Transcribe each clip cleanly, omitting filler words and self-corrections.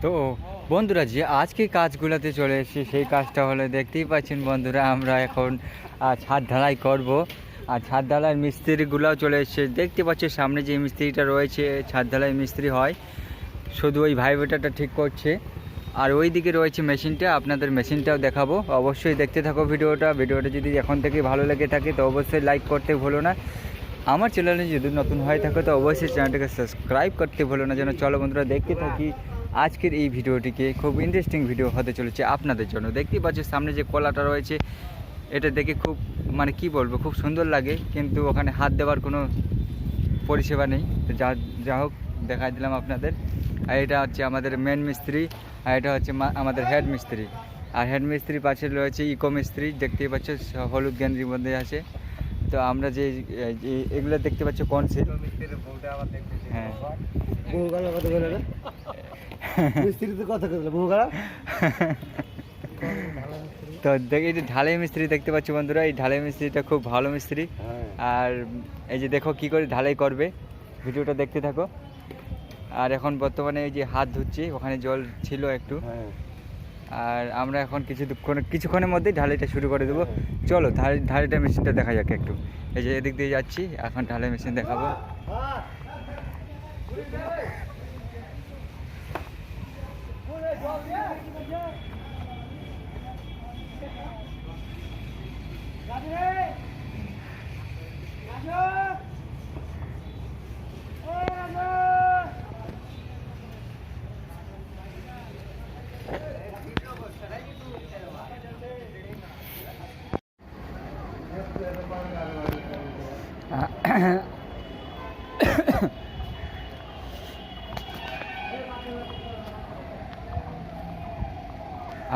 তো বন্ধুরা, যে আজকে কাজগুলোতে চলে এসেছি সেই কাজটা হলো দেখতেই পাচ্ছেন বন্ধুরা, আমরা এখন ছাদ ঢালাই করব। আর ছাদ ঢালাই মিস্ত্রিগুলোও চলে এসেছে, দেখতে পাচ্ছি সামনে যে মিস্ত্রিটা রয়েছে ছাদ ঢালাই মিস্ত্রি হয়, শুধু ওই ভাইব্রেটারটা ঠিক করছে। আর ওই দিকে রয়েছে মেশিনটা, আপনাদের মেশিনটাও দেখাবো, অবশ্যই দেখতে থাকো ভিডিওটা যদি এখন থেকে ভালো লেগে থাকে তো অবশ্যই লাইক করতে ভুলো না। আমার চ্যানেলে যদি নতুন হয়ে থাকে তো অবশ্যই চ্যানেলটাকে সাবস্ক্রাইব করতে ভুলো না। যেন চলো বন্ধুরা দেখতে থাকি আজকের এই ভিডিওটিকে, খুব ইন্টারেস্টিং ভিডিও হতে চলেছে আপনাদের জন্য। দেখতেই পাচ্ছি সামনে যে কলাটা রয়েছে, এটা দেখে খুব মানে কি বলবো, খুব সুন্দর লাগে, কিন্তু ওখানে হাত দেওয়ার কোনো পরিষেবা নেই। তো যা হোক দেখাই দিলাম আপনাদের। আর এটা হচ্ছে আমাদের মেন মিস্ত্রি, আর এটা হচ্ছে আমাদের হেড মিস্ত্রি। আর হেড মিস্ত্রির পাশে রয়েছে ইকো মিস্ত্রি, দেখতেই পাচ্ছ হলুদ গেঞ্জির মধ্যে আছে। তো আমরা যে এগুলো দেখতে পাচ্ছ কনসিল, হ্যাঁ তো এই যে ঢালাই মিস্ত্রি দেখতে পাচ্ছ বন্ধুরা, এই ঢালাই মিস্ত্রিটা খুব ভালো মিস্ত্রি। আর এই যে দেখো কি করে ঢালাই করবে, ভিডিওটা দেখতে থাকো। আর এখন বর্তমানে এই যে হাত ধুচ্ছি, ওখানে জল ছিল একটু। আর আমরা এখন কিছুক্ষণের মধ্যেই ঢালাইটা শুরু করে দেবো। চলো ঢালাইটা মেশিনটা দেখা যাক একটু। এই যে এদিক দিয়ে যাচ্ছি, এখন ঢালাই মেশিন দেখাবো।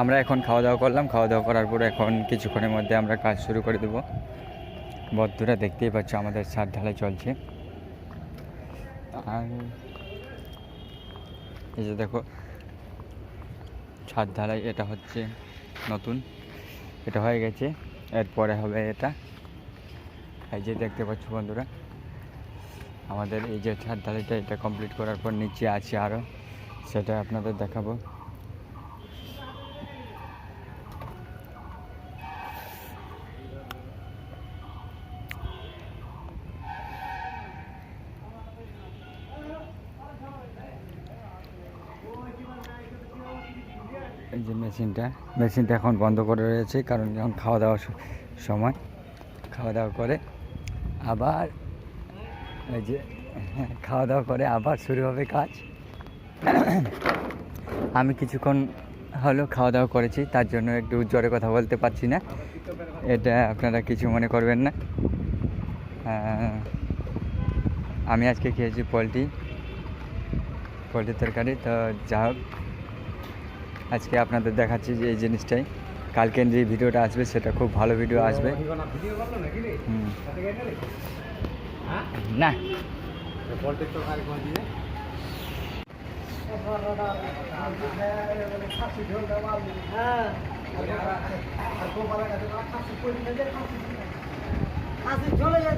আমরা এখন খাওয়া দাওয়া করলাম, খাওয়া দাওয়া করার পর এখন কিছুক্ষণের মধ্যে আমরা কাজ শুরু করে দেবো। বন্ধুরা দেখতেই পাচ্ছ আমাদের ছাদ ঢালাই চলছে। আর এই যে দেখো ছাদ ঢালাই, এটা হচ্ছে নতুন, এটা হয়ে গেছে, এরপরে হবে এটা। এই যে দেখতে পাচ্ছ বন্ধুরা আমাদের এই যে ছাদ ঢালাইটা, এটা কমপ্লিট করার পর নিচে আছে আরও, সেটা আপনাদের দেখাবো। এই যে মেশিনটা এখন বন্ধ করে রয়েছে, কারণ যখন খাওয়া দাওয়ার সময় খাওয়া দাওয়া করে আবার এই যে খাওয়া দাওয়া করে আবার শুরু হবে কাজ। আমি কিছুক্ষণ হলো খাওয়া দাওয়া করেছি, তার জন্য একটু জোরে কথা বলতে পারছি না, এটা আপনারা কিছু মনে করবেন না। আমি আজকে খেয়েছি পোলট্রির তরকারি। তো যা হোক, আজকে আপনাদের দেখাচ্ছি যে এই জিনিসটাই, কালকে যে ভিডিওটা আসবে সেটা খুব ভালো ভিডিও আসবে। না চলে যায়